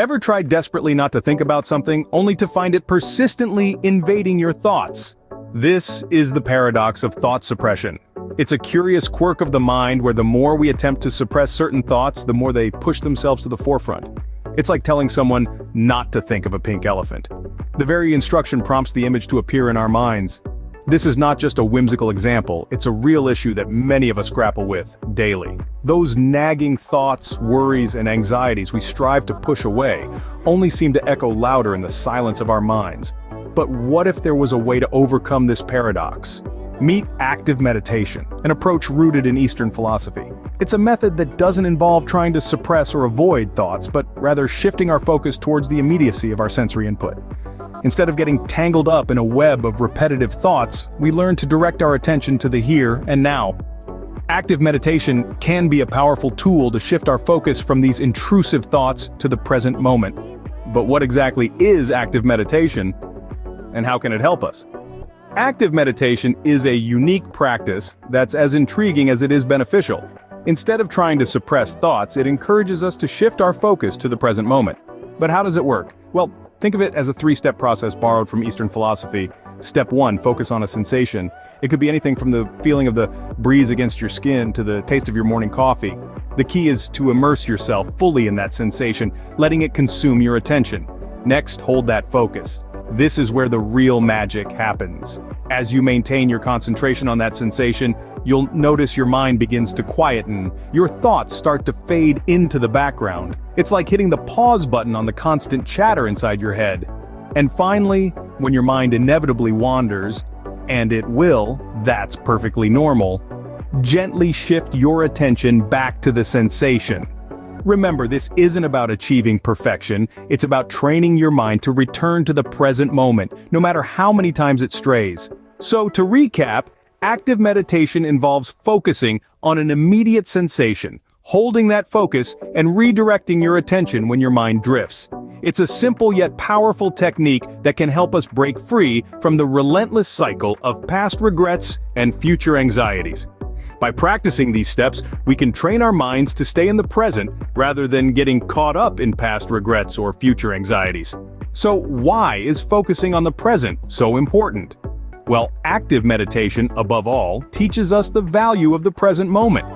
Ever tried desperately not to think about something, only to find it persistently invading your thoughts? This is the paradox of thought suppression. It's a curious quirk of the mind where the more we attempt to suppress certain thoughts, the more they push themselves to the forefront. It's like telling someone not to think of a pink elephant. The very instruction prompts the image to appear in our minds. This is not just a whimsical example, it's a real issue that many of us grapple with daily. Those nagging thoughts, worries, and anxieties we strive to push away only seem to echo louder in the silence of our minds. But what if there was a way to overcome this paradox? Meet active meditation, an approach rooted in Eastern philosophy. It's a method that doesn't involve trying to suppress or avoid thoughts, but rather shifting our focus towards the immediacy of our sensory input. Instead of getting tangled up in a web of repetitive thoughts, we learn to direct our attention to the here and now. Active meditation can be a powerful tool to shift our focus from these intrusive thoughts to the present moment. But what exactly is active meditation, and how can it help us? Active meditation is a unique practice that's as intriguing as it is beneficial. Instead of trying to suppress thoughts, it encourages us to shift our focus to the present moment. But how does it work? Well, think of it as a three-step process borrowed from Eastern philosophy. Step 1, focus on a sensation. It could be anything from the feeling of the breeze against your skin to the taste of your morning coffee. The key is to immerse yourself fully in that sensation, letting it consume your attention. Next, hold that focus. This is where the real magic happens. As you maintain your concentration on that sensation, you'll notice your mind begins to quieten. Your thoughts start to fade into the background. It's like hitting the pause button on the constant chatter inside your head. And finally, when your mind inevitably wanders, and it will, that's perfectly normal, gently shift your attention back to the sensation. Remember, this isn't about achieving perfection, it's about training your mind to return to the present moment, no matter how many times it strays. So to recap, active meditation involves focusing on an immediate sensation, holding that focus, and redirecting your attention when your mind drifts. It's a simple yet powerful technique that can help us break free from the relentless cycle of past regrets and future anxieties. By practicing these steps, we can train our minds to stay in the present rather than getting caught up in past regrets or future anxieties. So why is focusing on the present so important? Well, active meditation, above all, teaches us the value of the present moment.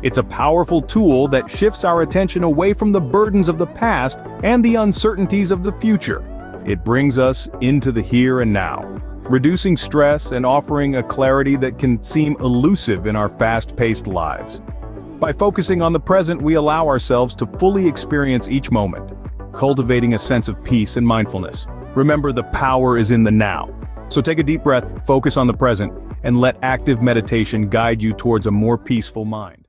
It's a powerful tool that shifts our attention away from the burdens of the past and the uncertainties of the future. It brings us into the here and now, reducing stress and offering a clarity that can seem elusive in our fast-paced lives. By focusing on the present, we allow ourselves to fully experience each moment, cultivating a sense of peace and mindfulness. Remember, the power is in the now. So take a deep breath, focus on the present, and let active meditation guide you towards a more peaceful mind.